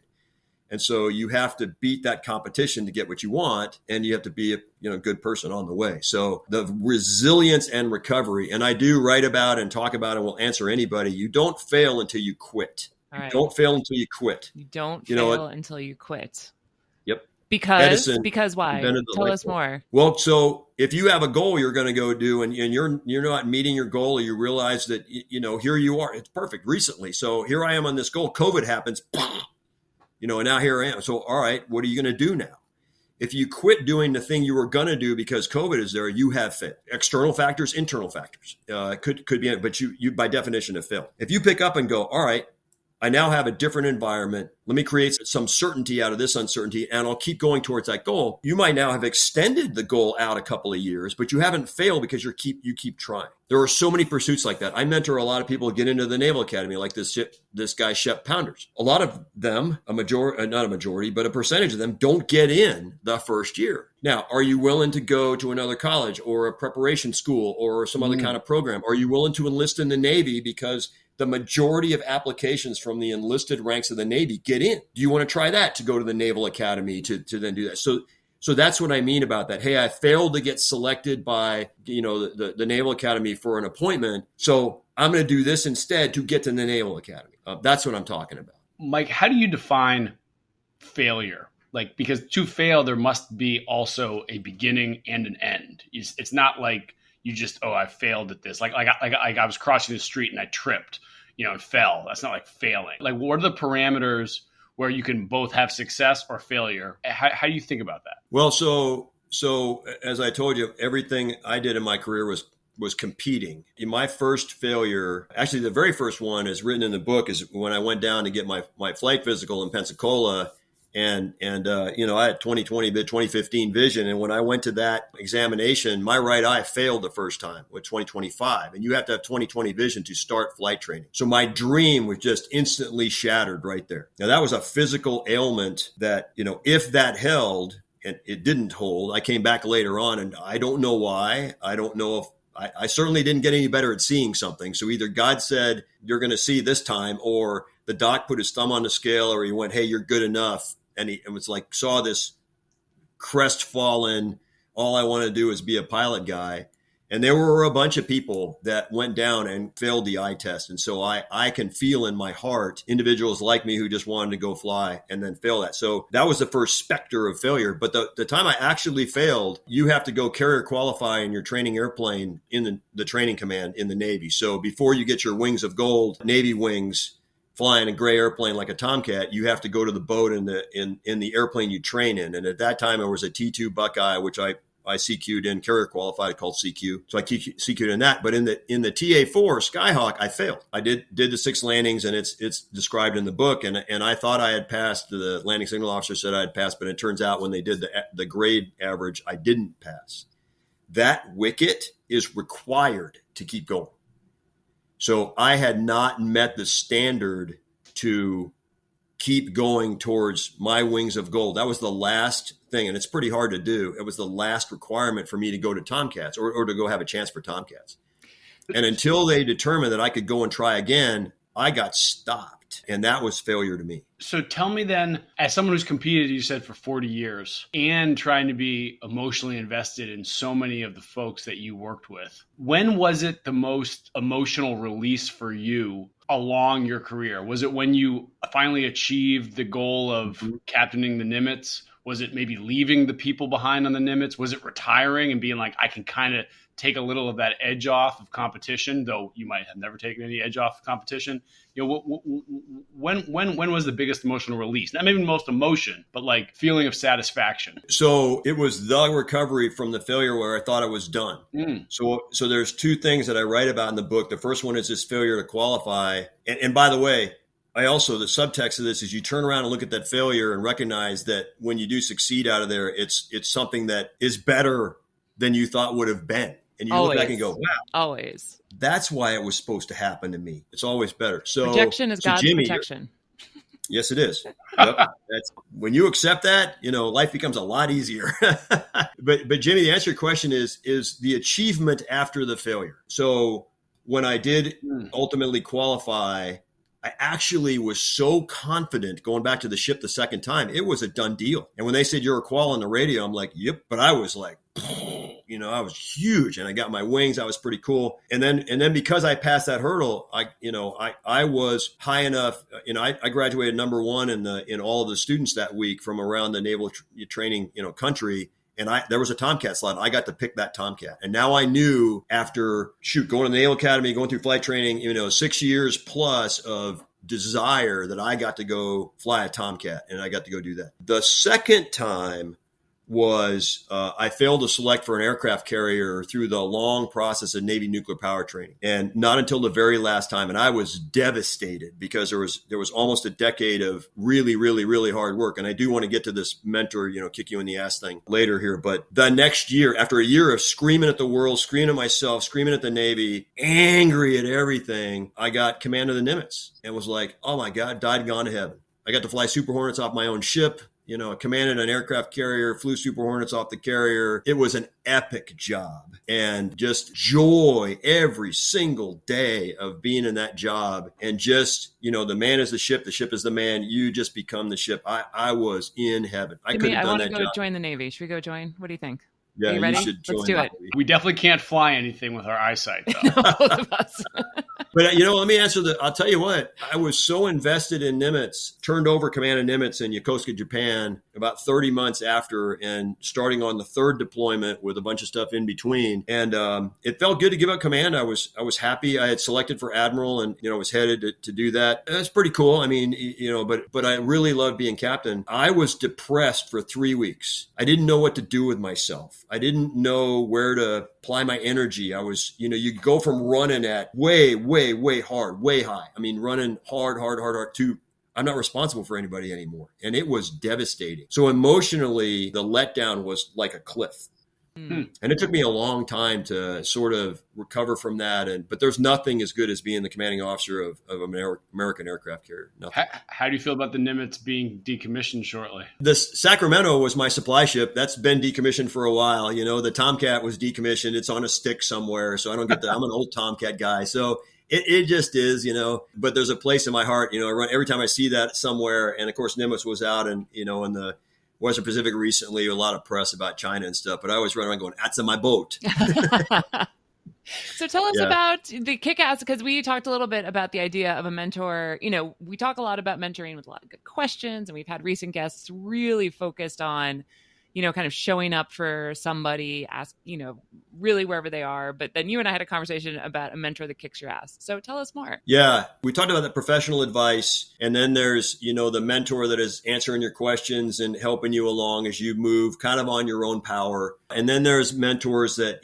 And so you have to beat that competition to get what you want, and you have to be a good person on the way. So the resilience and recovery, and I do write about and talk about and will answer anybody, you don't fail until you quit. Right. You don't fail until you quit. You don't fail until you quit. Yep. Because why? Tell us more. Well, so if you have a goal you're going to go do and you're not meeting your goal, or you realize that, here you are, it's perfect recently. So here I am on this goal, COVID happens, and now here I am. So, all right, what are you going to do now? If you quit doing the thing you were going to do because COVID is there, you have failed. External factors, internal factors, could be, but you by definition have failed. If you pick up and go, all right, I now have a different environment. Let me create some certainty out of this uncertainty, and I'll keep going towards that goal. You might now have extended the goal out a couple of years, but you haven't failed because you keep trying. There are so many pursuits like that. I mentor a lot of people get into the Naval Academy, like this guy, Shep Pounders. A lot of them, not a majority, but a percentage of them don't get in the first year. Now, are you willing to go to another college or a preparation school or some other kind of program? Are you willing to enlist in the Navy because the majority of applications from the enlisted ranks of the Navy get in? Do you want to try that to go to the Naval Academy to then do that? So that's what I mean about that. Hey, I failed to get selected by, the Naval Academy for an appointment. So I'm going to do this instead to get to the Naval Academy. That's what I'm talking about. Mike, how do you define failure? Because to fail, there must be also a beginning and an end. It's not like you just, I failed at this. Like I was crossing the street and I tripped, and fell. That's not like failing. What are the parameters where you can both have success or failure? How do you think about that? Well, so as I told you, everything I did in my career was competing. In my first failure, actually the very first one is written in the book, is when I went down to get my flight physical in Pensacola. And I had 2015 vision. And when I went to that examination, my right eye failed the first time with 2025. And you have to have 20/20 vision to start flight training. So my dream was just instantly shattered right there. Now that was a physical ailment that, if that held, and it didn't hold, I came back later on, and I don't know why. I don't know if I certainly didn't get any better at seeing something. So either God said, you're going to see this time, or the doc put his thumb on the scale, or he went, hey, you're good enough. And it was like, saw this crestfallen, all I want to do is be a pilot guy. And there were a bunch of people that went down and failed the eye test. And so I can feel in my heart individuals like me who just wanted to go fly and then fail that. So that was the first specter of failure. But the time I actually failed, you have to go carrier qualify in your training airplane in the training command in the Navy. So before you get your wings of gold, Navy wings, flying a gray airplane like a Tomcat, you have to go to the boat in the airplane you train in. And at that time, it was a T2 Buckeye, which I CQ'd in, carrier qualified, called CQ. So I CQ'd in that. But in the TA4 Skyhawk, I failed. I did the 6 landings, and it's described in the book. And I thought I had passed. The landing signal officer said I had passed, but it turns out when they did the grade average, I didn't pass. That wicket is required to keep going. So I had not met the standard to keep going towards my wings of gold. That was the last thing, and it's pretty hard to do. It was the last requirement for me to go to Tomcats or to go have a chance for Tomcats. And until they determined that I could go and try again, I got stopped. And that was failure to me. So tell me then, as someone who's competed, you said, for 40 years and trying to be emotionally invested in so many of the folks that you worked with, when was it the most emotional release for you along your career? Was it when you finally achieved the goal of captaining the Nimitz? Was it maybe leaving the people behind on the Nimitz? Was it retiring and being like, I can kind of take a little of that edge off of competition, though you might have never taken any edge off of competition? When was the biggest emotional release? Not maybe most emotion, but like feeling of satisfaction. So it was the recovery from the failure where I thought I was done. So there's 2 things that I write about in the book. The first one is this failure to qualify. And by the way, the subtext of this is you turn around and look at that failure and recognize that when you do succeed out of there, it's something that is better than you thought would have been. And you look back and go, wow, always. That's why it was supposed to happen to me. It's always better. So projection is God's Jimmy, protection. Yes, it is. Yep. That's when you accept that, life becomes a lot easier. but Jimmy, the answer to your question is the achievement after the failure. So when I did ultimately qualify, I actually was so confident going back to the ship the second time, it was a done deal. And when they said you're a qual on the radio, I'm like, yep. But I was like, I was huge and I got my wings. I was pretty cool. And then because I passed that hurdle, I was high enough. I graduated number one in all of the students that week from around the naval training, country. And there was a Tomcat slot. I got to pick that Tomcat. And now I knew after going to the Naval Academy, going through flight training, 6 years plus of desire that I got to go fly a Tomcat and I got to go do that. The second time was I failed to select for an aircraft carrier through the long process of Navy nuclear power training, and not until the very last time. And I was devastated because there was almost a decade of really, really, really hard work. And I do want to get to this mentor, kick you in the ass thing later here. But the next year, after a year of screaming at the world, screaming at myself, screaming at the Navy, angry at everything, I got command of the Nimitz and was like, oh my God, died and gone to heaven. I got to fly Super Hornets off my own ship. Commanded an aircraft carrier, flew Super Hornets off the carrier. It was an epic job and just joy every single day of being in that job. And just, the man is the ship is the man. You just become the ship. I was in heaven. I could have done that job. I want to go join the Navy. Should we go join? What do you think? Yeah, are you ready? You should join. Let's do it. We definitely can't fly anything with our eyesight, though. Both of us. But, let me answer I'll tell you what, I was so invested in Nimitz, turned over command of Nimitz in Yokosuka, Japan, about 30 months after, and starting on the third deployment with a bunch of stuff in between. And it felt good to give up command. I was happy. I had selected for Admiral and, was headed to do that. That's pretty cool. I mean, but I really loved being captain. I was depressed for 3 weeks. I didn't know what to do with myself. I didn't know where to apply my energy. I was, you go from running at way hard, way high. I mean, running hard to I'm not responsible for anybody anymore. And it was devastating. So emotionally, the letdown was like a cliff. And it took me a long time to sort of recover from that. But there's nothing as good as being the commanding officer of an American aircraft carrier. Nothing. How do you feel about the Nimitz being decommissioned shortly? The Sacramento was my supply ship. That's been decommissioned for a while. The Tomcat was decommissioned. It's on a stick somewhere. So I don't get that. I'm an old Tomcat guy. So it just is, but there's a place in my heart, I run every time I see that somewhere. And of course, Nimitz was out and, in the Western Pacific recently, a lot of press about China and stuff, but I always run around going, that's in my boat. So tell us about the kick-ass, because we talked a little bit about the idea of a mentor. We talk a lot about mentoring with a lot of good questions, and we've had recent guests really focused on, kind of showing up for somebody, ask, really wherever they are. But then you and I had a conversation about a mentor that kicks your ass. So tell us more. Yeah. We talked about the professional advice. And then there's, the mentor that is answering your questions and helping you along as you move kind of on your own power. And then there's mentors that,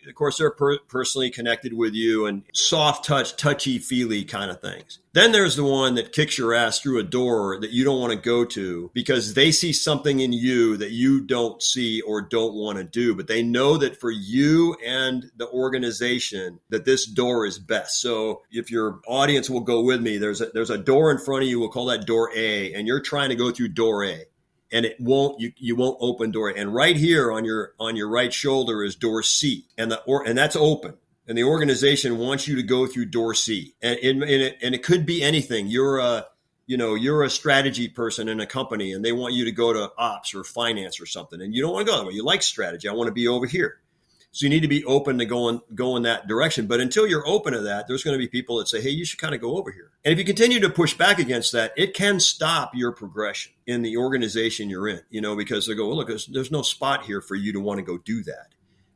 of course, they're personally connected with you and soft touch, touchy-feely kind of things. Then there's the one that kicks your ass through a door that you don't want to go to because they see something in you that you don't see or don't want to do. But they know that for you and the organization that this door is best. So if your audience will go with me, there's a door in front of you. We'll call that door A, and you're trying to go through door A. And it won't, you won't open door A. And right here on your right shoulder is door C, and that's open. And the organization wants you to go through door C. And it could be anything. You're a strategy person in a company and they want you to go to ops or finance or something. And you don't want to go that way. You like strategy. I want to be over here. So you need to be open to go in that direction. But until you're open to that, there's going to be people that say, hey, you should kind of go over here. And if you continue to push back against that, it can stop your progression in the organization you're in, because they go, well, look, there's no spot here for you to want to go do that.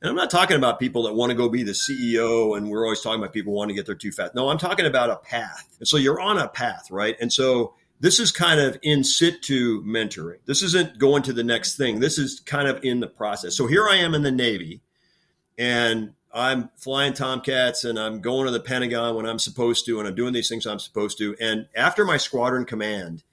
And I'm not talking about people that want to go be the CEO, and we're always talking about people wanting to get there too fast. No, I'm talking about a path. And so you're on a path, right? And so this is kind of in situ mentoring. This isn't going to the next thing. This is kind of in the process. So here I am in the Navy, and I'm flying Tomcats, and I'm going to the Pentagon when I'm supposed to, and I'm doing these things I'm supposed to. And after my squadron command,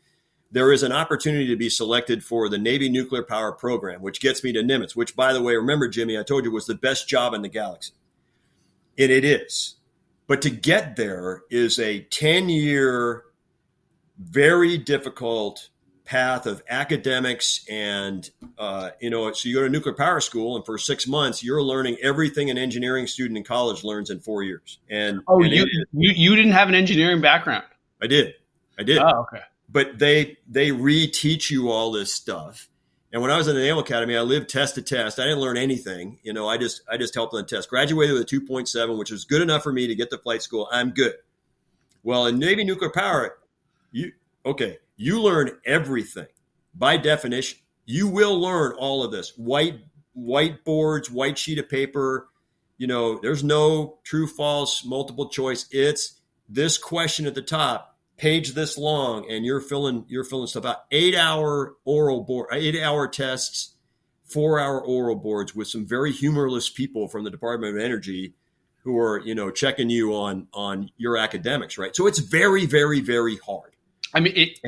there is an opportunity to be selected for the Navy nuclear power program, which gets me to Nimitz, which, by the way, remember, Jimmy, I told you was the best job in the galaxy. And it is. But to get there is a 10-year, very difficult path of academics and, so you go to nuclear power school, and for 6 months, you're learning everything an engineering student in college learns in 4 years. And you didn't have an engineering background? I did. Oh, okay. But they reteach you all this stuff. And when I was in the Naval Academy, I lived test to test. I didn't learn anything. I just helped on the test. Graduated with a 2.7, which was good enough for me to get to flight school. I'm good. Well, in Navy nuclear power, you learn everything by definition. You will learn all of this. Whiteboards, white sheet of paper. There's no true, false, multiple choice. It's this question at the top, page this long, and you're filling stuff out. 8-hour oral board, 8-hour tests, 4-hour oral boards with some very humorless people from the Department of Energy who are, checking you on your academics, right? So it's very, very, very hard. I mean, it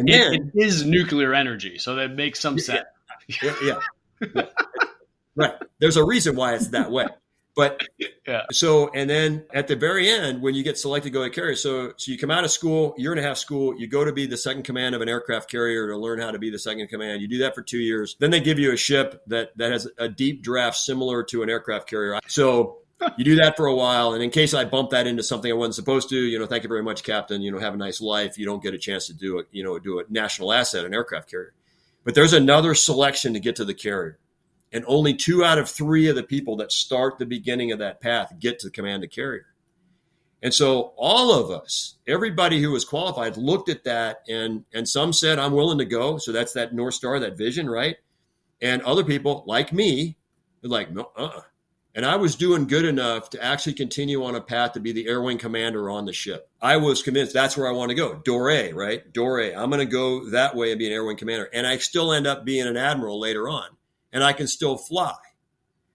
is nuclear energy, so that makes some sense. Yeah. Right. There's a reason why it's that way. But so, and then at the very end, when you get selected to go to carrier, so you come out of school, year and a half school, you go to be the second command of an aircraft carrier to learn how to be the second command. You do that for 2 years. Then they give you a ship that has a deep draft similar to an aircraft carrier. So you do that for a while. And in case I bump that into something I wasn't supposed to, thank you very much, Captain, have a nice life. You don't get a chance to do a national asset, an aircraft carrier. But there's another selection to get to the carrier. And only 2 out of 3 of the people that start the beginning of that path get to command a carrier. And so all of us, everybody who was qualified, looked at that and some said, I'm willing to go. So that's that North Star, that vision, right? And other people like me, were like, no, And I was doing good enough to actually continue on a path to be the air wing commander on the ship. I was convinced that's where I want to go. Door A, right? Door A. I'm going to go that way and be an air wing commander. And I still end up being an admiral later on. And I can still fly.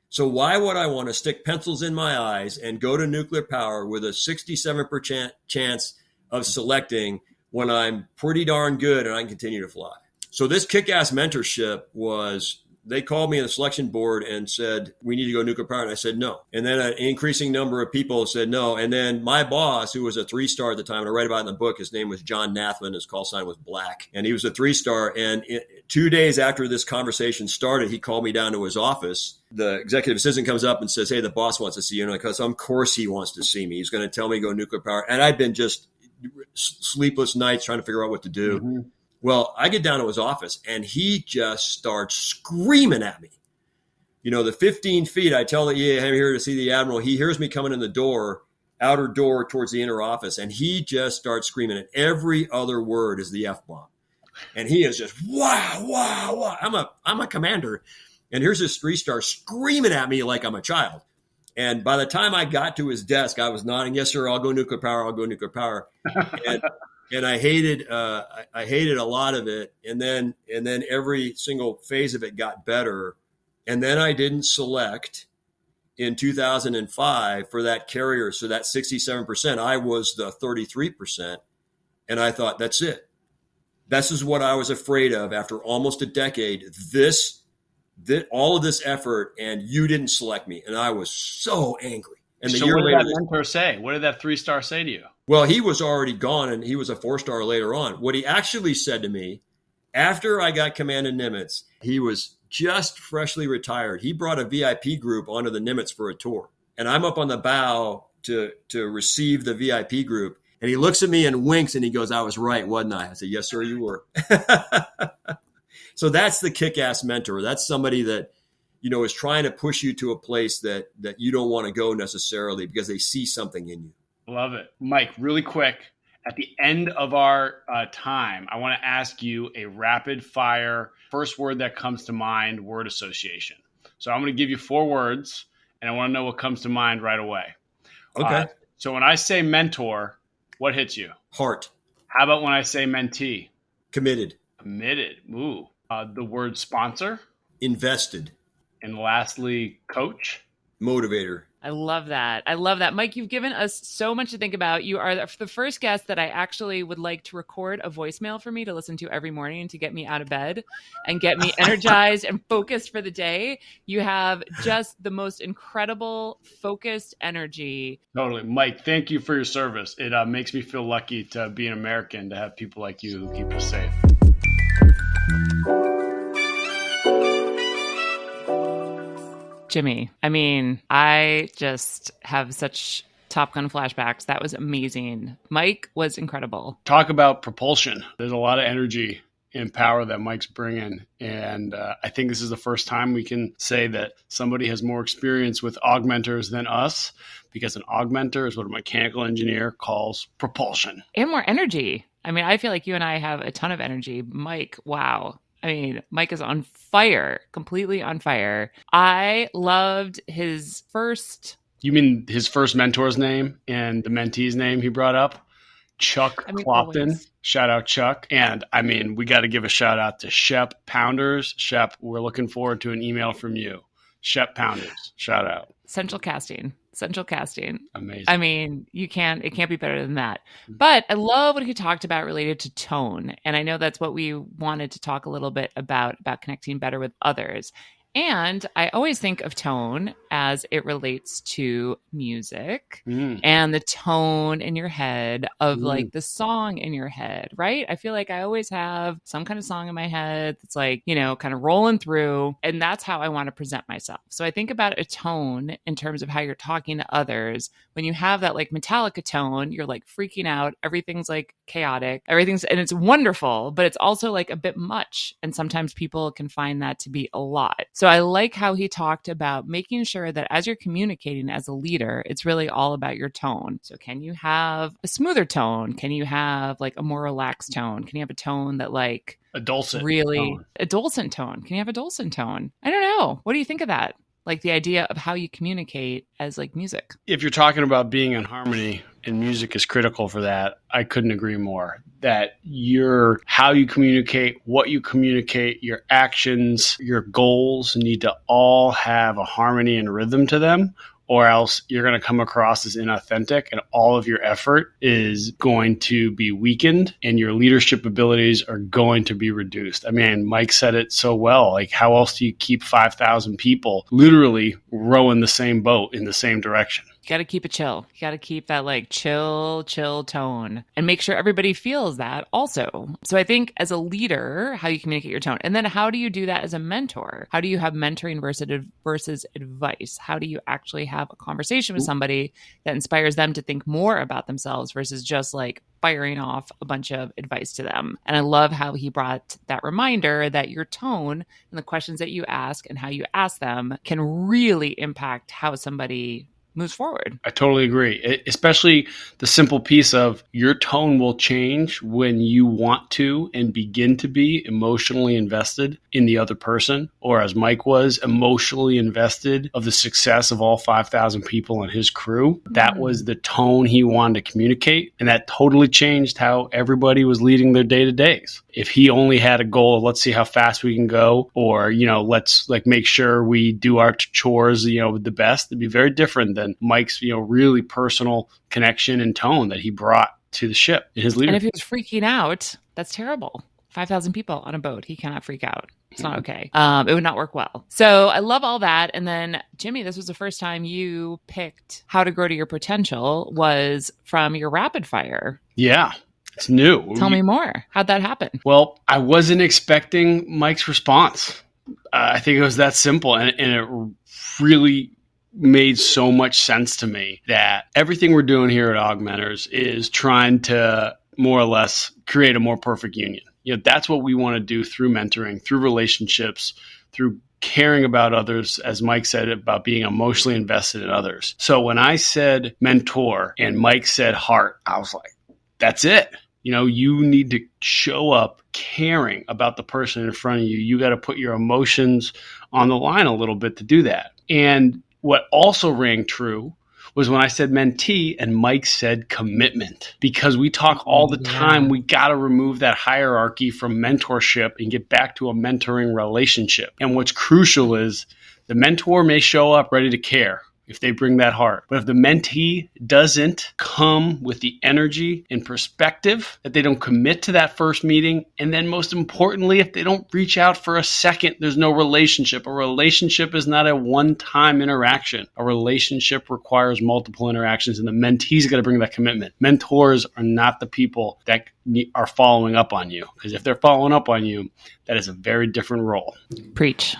So why would I want to stick pencils in my eyes and go to nuclear power with a 67% chance of selecting when I'm pretty darn good and I can continue to fly? So this kick-ass mentorship was, they called me in the selection board and said, we need to go nuclear power. And I said, no. And then an increasing number of people said no. And then my boss, who was a 3-star at the time, and I write about it in the book, his name was John Nathman. His call sign was Black. And he was a 3-star. And 2 days after this conversation started, he called me down to his office. The executive assistant comes up and says, hey, the boss wants to see you. And because of course he wants to see me. He's going to tell me to go nuclear power. And I'd been just sleepless nights trying to figure out what to do. Mm-hmm. Well, I get down to his office and he just starts screaming at me. The 15 feet, I tell the EA, I'm here to see the Admiral. He hears me coming in the door, outer door towards the inner office, and he just starts screaming. And every other word is the F-bomb. And he is just, wow. I'm a commander. And here's this 3-star screaming at me like I'm a child. And by the time I got to his desk, I was nodding, yes, sir, I'll go nuclear power. And I hated a lot of it. And then every single phase of it got better. And then I didn't select in 2005 for that carrier. So that 67%, I was the 33%. And I thought, that's it. This is what I was afraid of after almost a decade. All of this effort, and you didn't select me. And I was so angry. And so what did that mentor say? What did that 3-star say to you? Well, he was already gone, and he was a 4-star later on. What he actually said to me, after I got command of Nimitz, he was just freshly retired. He brought a VIP group onto the Nimitz for a tour. And I'm up on the bow to receive the VIP group. And he looks at me and winks, and he goes, I was right, wasn't I? I said, yes, sir, you were. So that's the kick-ass mentor. That's somebody that, is trying to push you to a place that you don't want to go necessarily because they see something in you. Love it. Mike, really quick, at the end of our time, I want to ask you a rapid fire, first word that comes to mind, word association. So I'm going to give you 4 words, and I want to know what comes to mind right away. Okay. So when I say mentor, what hits you? Heart. How about when I say mentee? Committed. Ooh. The word sponsor? Invested. And lastly, coach? motivator. I love that. I love that. Mike, you've given us so much to think about. You are the first guest that I actually would like to record a voicemail for me to listen to every morning to get me out of bed and get me energized and focused for the day. You have just the most incredible focused energy. Totally. Mike, thank you for your service. It makes me feel lucky to be an American, to have people like you who keep us safe. Jimmy, I mean, I just have such Top Gun flashbacks. That was amazing. Mike was incredible. Talk about propulsion. There's a lot of energy and power that Mike's bringing. And I think this is the first time we can say that somebody has more experience with AugMentors than us, because an AugMentor is what a mechanical engineer calls propulsion. And more energy. I mean, I feel like you and I have a ton of energy. Mike, wow. I mean, Mike is on fire, completely on fire. I loved his first... You mean his first mentor's name and the mentee's name he brought up? Chuck Clopton. Always. Shout out, Chuck. And I mean, we got to give a shout out to Shep Pounders. Shep, we're looking forward to an email from you. Shep Pounders, shout out. Central casting. Amazing. I mean, it can't be better than that. But I love what he talked about related to tone. And I know that's what we wanted to talk a little bit about connecting better with others. And I always think of tone as it relates to music and the tone in your head of like the song in your head, right? I feel like I always have some kind of song in my head that's like, you know, kind of rolling through. And that's how I want to present myself. So I think about a tone in terms of how you're talking to others. When you have that like Metallica tone, you're like freaking out. Everything's like chaotic. And it's wonderful, but it's also like a bit much. And sometimes people can find that to be a lot. So I like how he talked about making sure that as you're communicating as a leader, it's really all about your tone. So can you have a smoother tone? Can you have like a more relaxed tone? Can you have a tone that like a dulcet tone? A dulcet tone? Can you have a dulcet tone? I don't know. What do you think of that? Like the idea of how you communicate as like music. If you're talking about being in harmony, and music is critical for that, I couldn't agree more. That how you communicate, what you communicate, your actions, your goals need to all have a harmony and rhythm to them, or else you're going to come across as inauthentic and all of your effort is going to be weakened and your leadership abilities are going to be reduced. I mean, Mike said it so well. Like, how else do you keep 5,000 people literally rowing the same boat in the same direction? You got to keep it chill. You got to keep that like chill tone and make sure everybody feels that also. So I think as a leader, how you communicate your tone, and then how do you do that as a mentor? How do you have mentoring versus advice? How do you actually have a conversation with somebody that inspires them to think more about themselves versus just like firing off a bunch of advice to them? And I love how he brought that reminder that your tone and the questions that you ask and how you ask them can really impact how somebody moves forward. I totally agree. Especially the simple piece of your tone will change when you want to and begin to be emotionally invested in the other person, or as Mike was, emotionally invested of the success of all 5,000 people and his crew. That was the tone he wanted to communicate. And that totally changed how everybody was leading their day-to-days. If he only had a goal of let's see how fast we can go, or, you know, let's like make sure we do our chores, you know, the best, it'd be very different than Mike's, you know, really personal connection and tone that he brought to the ship in his leadership. And if he was freaking out, that's terrible. 5,000 people on a boat. He cannot freak out. It's not okay. It would not work well. So I love all that. And then, Jimmy, this was the first time you picked how to grow to your potential was from your rapid fire. Yeah. It's new. Tell me more. How'd that happen? Well, I wasn't expecting Mike's response. I think it was that simple. And it really made so much sense to me that everything we're doing here at AugMentors is trying to more or less create a more perfect union. You know, that's what we want to do through mentoring, through relationships, through caring about others, as Mike said, about being emotionally invested in others. So when I said mentor and Mike said heart, I was like, that's it. You know, you need to show up caring about the person in front of you. You got to put your emotions on the line a little bit to do that. And what also rang true was when I said mentee and Mike said commitment, because we talk all the time. We got to remove that hierarchy from mentorship and get back to a mentoring relationship. And what's crucial is the mentor may show up ready to care, if they bring that heart. But if the mentee doesn't come with the energy and perspective, that they don't commit to that first meeting, and then most importantly, if they don't reach out for a second, there's no relationship. A relationship is not a one-time interaction. A relationship requires multiple interactions, and the mentee's got to bring that commitment. Mentors are not the people that are following up on you, because if they're following up on you, that is a very different role. Preach.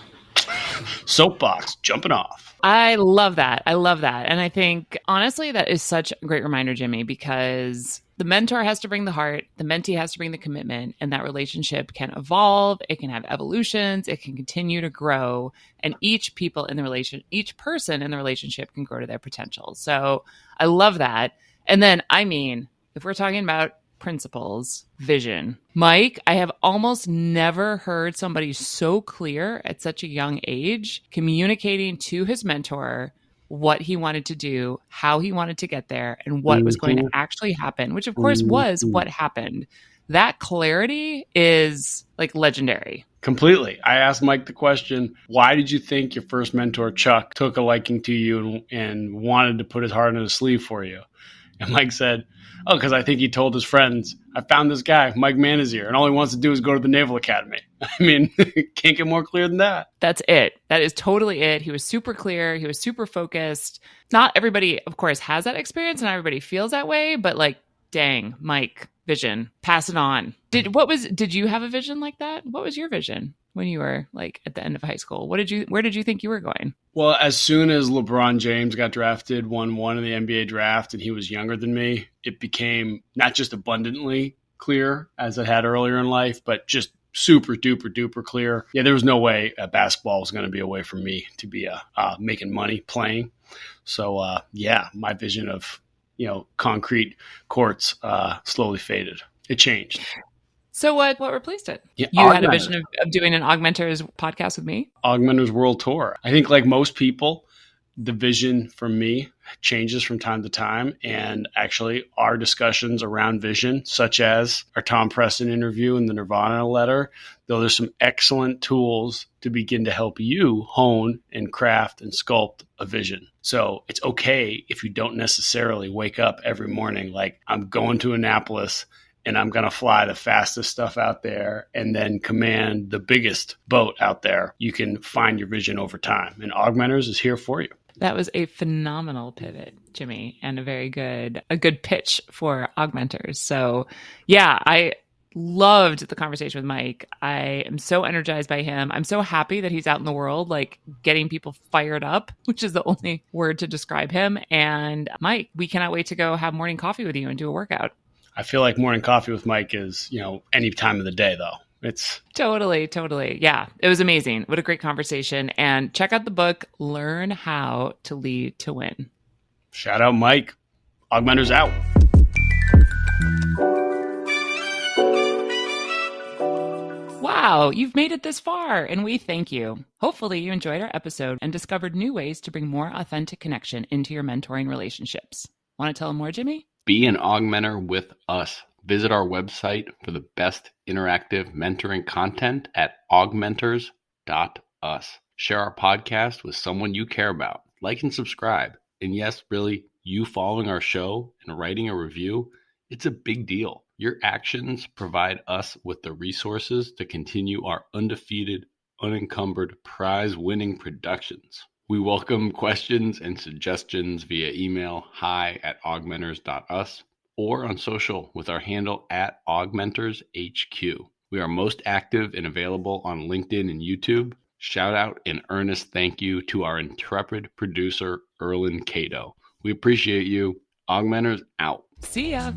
Soapbox, jumping off. I love that. I love that. And I think, honestly, that is such a great reminder, Jimmy, because the mentor has to bring the heart, the mentee has to bring the commitment, and that relationship can evolve. It can have evolutions. It can continue to grow. And each person in the relationship can grow to their potential. So I love that. And then, if we're talking about principles, vision, Mike, I have almost never heard somebody so clear at such a young age communicating to his mentor what he wanted to do, how he wanted to get there, and what was going to actually happen, which of course was what happened. That clarity is like legendary. Completely. I asked Mike the question, why did you think your first mentor, Chuck, took a liking to you and wanted to put his heart in his sleeve for you? And Mike said, because I think he told his friends, I found this guy, Mike Manazir, and all he wants to do is go to the Naval Academy. Can't get more clear than that. That's it. That is totally it. He was super clear. He was super focused. Not everybody, of course, has that experience and everybody feels that way, but dang, Mike, vision, pass it on. Did you have a vision like that? What was your vision when you were at the end of high school? Where did you think you were going? Well, as soon as LeBron James got drafted 1-1 in the NBA draft and he was younger than me, it became not just abundantly clear as it had earlier in life, but just super duper duper clear. Yeah, there was no way basketball was going to be a way for me to be making money playing. So my vision of concrete courts slowly faded. It changed. So what replaced it? Yeah, you had a vision of doing an AugMentors podcast with me? AugMentors World Tour. I think like most people, the vision for me changes from time to time. And actually our discussions around vision, such as our Tom Preston interview and the Nirvana letter, though there's some excellent tools to begin to help you hone and craft and sculpt a vision. So it's okay if you don't necessarily wake up every morning like I'm going to Annapolis and I'm going to fly the fastest stuff out there and then command the biggest boat out there. You can find your vision over time. And AugMentors is here for you. That was a phenomenal pivot, Jimmy, and a good pitch for AugMentors. So yeah, I loved the conversation with Mike. I am so energized by him. I'm so happy that he's out in the world, getting people fired up, which is the only word to describe him. And Mike, we cannot wait to go have morning coffee with you and do a workout. I feel like morning coffee with Mike is, any time of the day, though. It's totally. Yeah, it was amazing. What a great conversation. And check out the book, Learn How to Lead to Win. Shout out, Mike. AugMentors out. Wow, you've made it this far, and we thank you. Hopefully you enjoyed our episode and discovered new ways to bring more authentic connection into your mentoring relationships. Want to tell them more, Jimmy? Be an AugMentor with us. Visit our website for the best interactive mentoring content at augmentors.us. Share our podcast with someone you care about. Like and subscribe. And yes, really, you following our show and writing a review, it's a big deal. Your actions provide us with the resources to continue our undefeated, unencumbered, prize-winning productions. We welcome questions and suggestions via email hi@augmentors.us or on social with our handle @AugmentorsHQ. We are most active and available on LinkedIn and YouTube. Shout out and earnest thank you to our intrepid producer, Erlin Cato. We appreciate you. AugMentors out. See ya.